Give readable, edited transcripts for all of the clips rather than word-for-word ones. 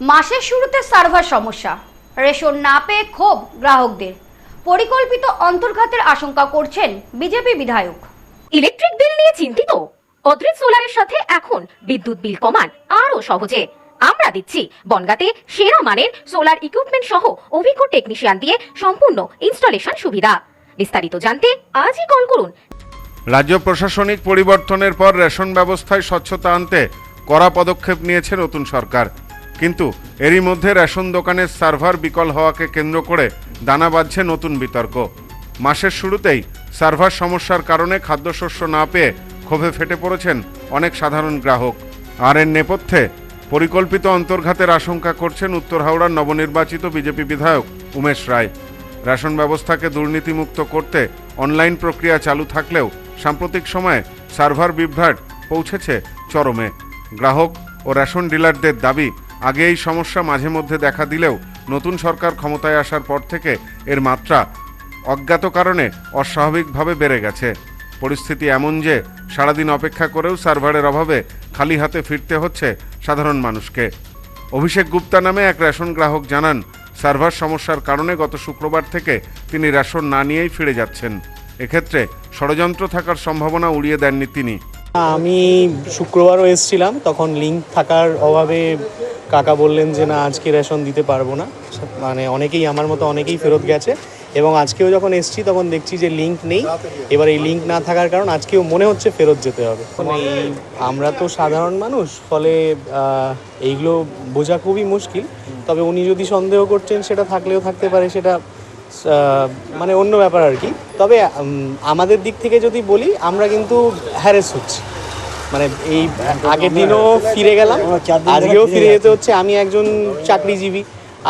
মাসের শুরুতে সার্ভার সমস্যা, রেশন না পেয়ে ক্ষোভ গ্রাহকদের। পরিকল্পিত অন্তর্ঘাতের আশঙ্কা করছেন বিজেপি বিধায়ক। ইলেকট্রিক বিল নিয়ে চিন্তিত? অদ্রিত সোলারের সাথে এখন বিদ্যুৎ বিল কমান আরো সহজে। আমরা দিচ্ছি বনগাঁতে সেরা মানের সোলার ইকুইপমেন্ট সহ অভিজ্ঞ টেকনিশিয়ান দিয়ে সম্পূর্ণ ইনস্টলেশন সুবিধা। বিস্তারিত জানতে আজই কল করুন। রাজ্য প্রশাসনিক পরিবর্তনের পর রেশন ব্যবস্থায় স্বচ্ছতা আনতে কড়া পদক্ষেপ নিয়েছে নতুন সরকার, কিন্তু এরই মধ্যে রেশন দোকানের সার্ভার বিকল হওয়াকে কেন্দ্র করে দানা বাঁধছে নতুন বিতর্ক। মাসের শুরুতেই সার্ভার সমস্যার কারণে খাদ্যশস্য না পেয়ে ক্ষোভে ফেটে পড়েছেন অনেক সাধারণ গ্রাহক। আর এর নেপথ্যে পরিকল্পিত অন্তর্ঘাতের আশঙ্কা করছেন উত্তর হাওড়ার নবনির্বাচিত বিজেপি বিধায়ক উমেশ রায়। রেশন ব্যবস্থাকে দুর্নীতিমুক্ত করতে অনলাইন প্রক্রিয়া চালু থাকলেও সাম্প্রতিক সময়ে সার্ভার বিভ্রাট পৌঁছেছে চরমে। গ্রাহক ও রেশন ডিলারদের দাবি, আগে এই সমস্যা মাঝে মধ্যে দেখা দিলেও নতুন সরকার ক্ষমতায় আসার পর থেকে এর মাত্রা অজ্ঞাত কারণে অস্বাভাবিকভাবে বেড়ে গেছে। পরিস্থিতি এমন যে সারাদিন অপেক্ষা করেও সার্ভারের অভাবে খালি হাতে ফিরতে হচ্ছে সাধারণ মানুষকে। অভিষেক গুপ্তা নামে এক রেশন গ্রাহক জানান, সার্ভার সমস্যার কারণে গত শুক্রবার থেকে তিনি রেশন না নিয়েই ফিরে যাচ্ছেন। এক্ষেত্রে ষড়যন্ত্র থাকার সম্ভাবনা উড়িয়ে দেননি তিনি। আমি শুক্রবারও এসেছিলাম, তখন লিঙ্ক থাকার অভাবে কাকা বললেন যে না, আজকে রেশন দিতে পারবো না। মানে অনেকেই আমার মতো অনেকেই ফেরত গেছে, এবং আজকেও যখন এসেছি তখন দেখছি যে লিঙ্ক নেই। এবার এই লিঙ্ক না থাকার কারণ আজকেও মনে হচ্ছে ফেরত যেতে হবে। আমরা তো সাধারণ মানুষ, ফলে এইগুলো বোঝা খুবই মুশকিল। তবে উনি যদি সন্দেহ করছেন সেটা থাকলেও থাকতে পারে, সেটা মানে অন্য ব্যাপার আর কি। তবে আমাদের দিক থেকে যদি বলি, আমরা কিন্তু হ্যারেস হচ্ছি। মানে এই আগের দিনও ফিরে গেলাম, আজকেও ফিরে যেতে হচ্ছে। আমি একজন চাকরিজীবী,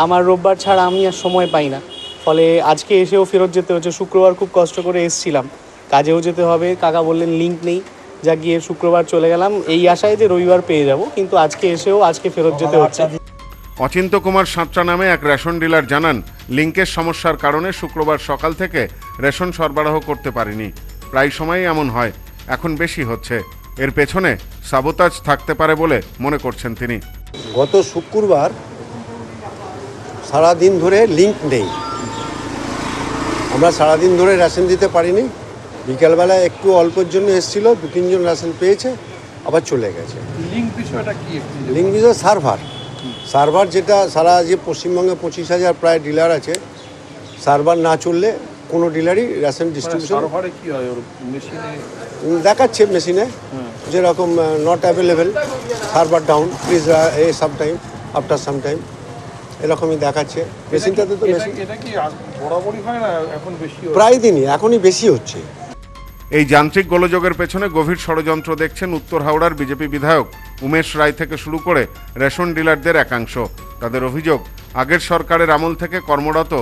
আমার রোববার ছাড়া আমি আর সময় পাই না, ফলে আজকে এসেও ফেরত যেতে হচ্ছে। শুক্রবার খুব কষ্ট করে এসেছিলাম, কাজেও যেতে হবে। কাকা বললেন লিঙ্ক নেই, যা গিয়ে শুক্রবার চলে গেলাম এই আশায় যে রবিবার পেয়ে যাব, কিন্তু আজকে এসেও আজকে ফেরত যেতে হচ্ছে। অচিন্ত কুমার সাঁতরা নামে এক রেশন ডিলার জানান, লিঙ্কের সমস্যার কারণে শুক্রবার সকাল থেকে রেশন সরবরাহ করতে পারিনি। প্রায় সময়ই এমন হয়, এখন বেশি হচ্ছে। এর পেছনে সাবোতাজ থাকতে পারে বলে মনে করছেন তিনি। গত শুক্রবার সারাদিন ধরে লিঙ্ক নেই, আমরা সারাদিন ধরে রেশন দিতে পারিনি। বিকালবেলায় একটু অল্পের জন্য এসেছিল, 2-3 জন রেশন পেয়েছে, আবার চলে গেছে। লিঙ্ক বিষয়টা কি? লিঙ্ক বিষয় সার্ভার যেটা সারা যে পশ্চিমবঙ্গে 25,000 প্রায় ডিলার আছে, সার্ভার না চললে কোনো ডিলারই রেশন ডিস্ট্রিবিউশন সার্ভারে কি হয়? ওর মেশিনে দেখাচ্ছে, মেশিনে যেরকম not available, server down, please A sometime, after sometime, এরকমই দেখাচ্ছে। মেশিনটাতে তো এটা কি বরাবরই হয় না, এখন বেশি প্রায় দিনই এখনই বেশি হচ্ছে। এই যান্ত্রিক গোলযোগের পেছনে গভীর ষড়যন্ত্র দেখছেন উত্তর হাওড়ার বিজেপি বিধায়ক উমেশ রায় থেকে শুরু করে রেশন ডিলারদের একাংশ। তাদের অভিযোগ, আগের সরকারের আমল থেকে কর্মরত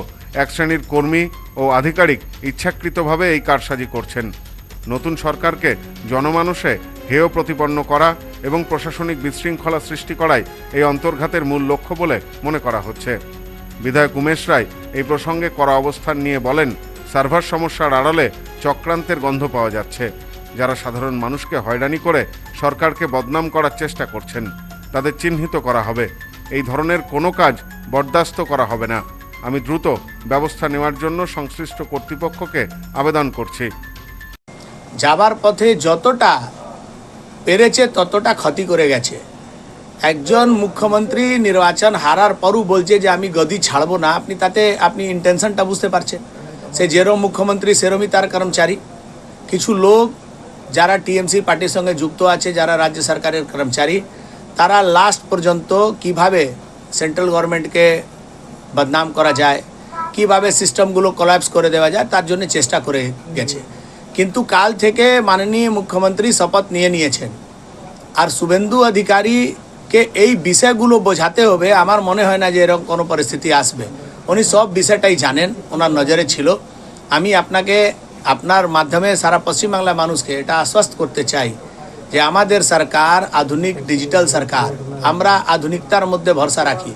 এক শ্রেণীর কর্মী ও আধিকারিক ইচ্ছাকৃতভাবে এই কারসাজি করছেন। নতুন সরকারকে জনমানসে হেয় প্রতিপন্ন করা এবং প্রশাসনিক বিশৃঙ্খলা সৃষ্টি করাই এই অন্তর্ঘাতের মূল লক্ষ্য বলে মনে করা হচ্ছে। বিধায়ক উমেশ রায় এই প্রসঙ্গে কড়া অবস্থান নিয়ে বলেন, সার্ভার সমস্যার আড়ালে চক্রান্তের গন্ধ পাওয়া যাচ্ছে। যারা সাধারণ মানুষকে হয়রানি করে সরকারকে বদনাম করার চেষ্টা করছেন, তাদের চিহ্নিত করা হবে। এই ধরনের কোনো কাজ বরদাস্ত করা হবে না। আমি দ্রুত ব্যবস্থা নেওয়ার জন্য সংশ্লিষ্ট কর্তৃপক্ষকে আবেদন করছি। যাবার পথে যতটা পেরেছে ততটা ক্ষতি করে গেছে। একজন মুখ্যমন্ত্রী নির্বাচন হারার পরও বলছে যে আমি গদি ছাড়বো না। আপনি ইন্টেনশনটা বুঝতে পারছেন। সে যেরকম মুখ্যমন্ত্রী সেরকমই তার কর্মচারী। কিছু লোক যারা টিএমসি পার্টির সঙ্গে যুক্ত আছে, যারা রাজ্য সরকারের কর্মচারী, তারা লাস্ট পর্যন্ত কিভাবে সেন্ট্রাল গভর্নমেন্টকে বদনাম করা যায়, কিভাবে সিস্টেমগুলো কোল্যাপস করে দেওয়া যায়, তার জন্য চেষ্টা করে গেছে। কিন্তু কাল থেকে মাননীয় মুখ্যমন্ত্রী শপথ নিয়েছেন, আর শুভেন্দু অধিকারীকে এই বিষয়গুলো বোঝাতে হবে। আমার মনে হয় না যে এরকম কোনো পরিস্থিতি আসবে। উনি সব বিষয়টাই জানেন, ওনার নজরে ছিল। আমি আপনার মাধ্যমে সারা পশ্চিমবাংলার মানুষকে এটা আশ্বস্ত করতে চাই যে আমাদের সরকার আধুনিক ডিজিটাল সরকার, আমরা আধুনিকতার মধ্যে ভরসা রাখি।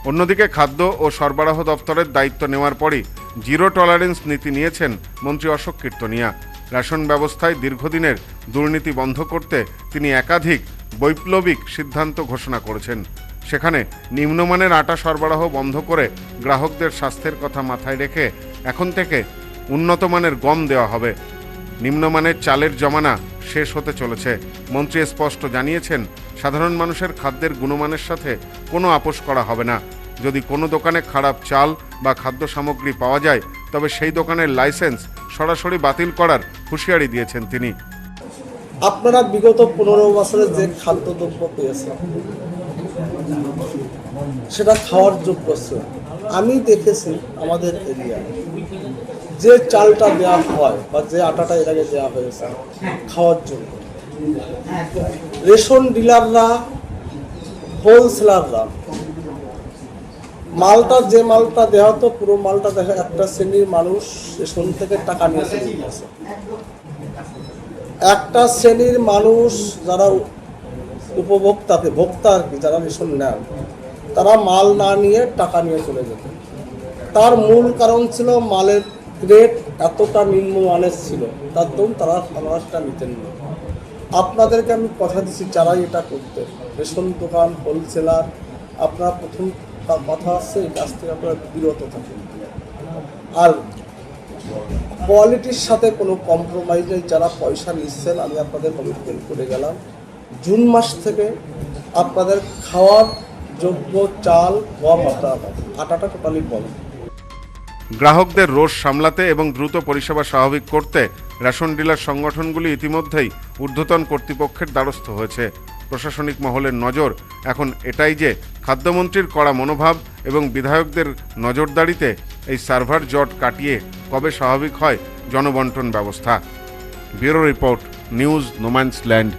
অন্যদিকে খাদ্য ও সরবরাহ দপ্তরের দায়িত্ব নেওয়ার পরই জিরো টলারেন্স নীতি নিয়েছেন মন্ত্রী অশোক কীর্তনিয়া। রেশন ব্যবস্থায় দীর্ঘদিনের দুর্নীতি বন্ধ করতে তিনি একাধিক বৈপ্লবিক সিদ্ধান্ত ঘোষণা করেছেন। সেখানে নিম্নমানের আটা সরবরাহ বন্ধ করে গ্রাহকদের স্বাস্থ্যের কথা মাথায় রেখে এখন থেকে উন্নত মানের গম দেওয়া হবে। নিম্নমানের চালের জমানা শেষ হতে চলেছে। মন্ত্রী স্পষ্ট জানিয়েছেন, সাধারণ মানুষের খাদ্যের গুণমানের সাথে কোনো আপোষ করা হবে না। যদি কোনো দোকানে খারাপ চাল বা খাদ্য সামগ্রী পাওয়া যায় তবে সেই দোকানের লাইসেন্স সরাসরি বাতিল করার হুঁশিয়ারি দিয়েছেন তিনি। আপনারা বিগত 15 বছরে যে খাদ্যদ্রব্য পেয়েছেন সেটা খাওয়ার যোগ্য ছিল। আমি দেখেছি আমাদের এরিয়ায় যে চালটা দেওয়া হয় বা যে আটাটা এর আগে দেওয়া হয়েছে খাওয়ার জন্য, রেশন ডিলাররা, হোলসেলাররা যে মালটা দেওয়া হতো পুরো মালটা দেখা একটা শ্রেণীর মানুষ রেশন থেকে টাকা নিয়ে চলে গেছে। একটা শ্রেণীর মানুষ যারা ভোক্তা আর কি, যারা রেশন নেন, তারা মাল না নিয়ে টাকা নিয়ে চলে যেত। তার মূল কারণ ছিল মালের রেট এতটা নিম্নমানের ছিল, তার দরুন তারা খাবারটা নিতেন না। আপনাদেরকে আমি কথা দিচ্ছি, যারা এটা করতেন, রেশন দোকান, হোলসেলার, আপনারা প্রথম কথা হচ্ছে এই কাজ থেকে আপনারা বিরত থাকুন। আর কোয়ালিটির সাথে কোনো কম্প্রোমাইজ নেই। যারা পয়সা নিচ্ছেন, আমি আপনাদের কমিটমেন্ট করে গেলাম, জুন মাস থেকে আপনাদের খাওয়ার যোগ্য চাল, গম, আটাটা টোটালি বন্ধ। গ্রাহকদের রোষ সামলাতে এবং দ্রুত পরিষেবা স্বাভাবিক করতে রেশন ডিলার সংগঠনগুলি ইতিমধ্যেই ঊর্ধ্বতন কর্তৃপক্ষের দ্বারস্থ হয়েছে। প্রশাসনিক মহলের নজর এখন এটাই যে খাদ্যমন্ত্রীর কড়া মনোভাব এবং বিধায়কদের নজরদারিতে এই সার্ভার জট কাটিয়ে কবে স্বাভাবিক হয় জনবন্টন ব্যবস্থা। Bureau report, news no man's land.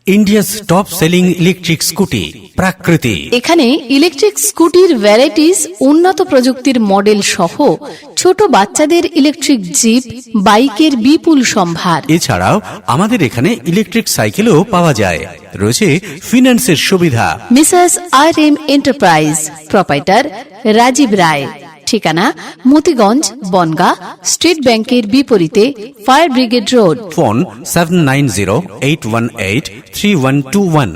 India's top selling electric scooty প্রাকৃতি। এখানে ইলেকট্রিক স্কুটির ভ্যারাইটিস, উন্নত প্রযুক্তির মডেল সহ ছোট বাচ্চাদের ইলেকট্রিক জিপ, বাইকের বিপুল সম্ভার। এছাড়াও আমাদের এখানে ইলেকট্রিক সাইকেলও পাওয়া যায়। রয়েছে ফিন্যান্সের সুবিধা। Mrs RM enterprise, proprietor Rajib Roy. ঠিকানা মতিগঞ্জ, বনগাঁ, স্টেট ব্যাংকের বিপরীতে, ফায়ার ব্রিগেড রোড। ফোন 7908183121।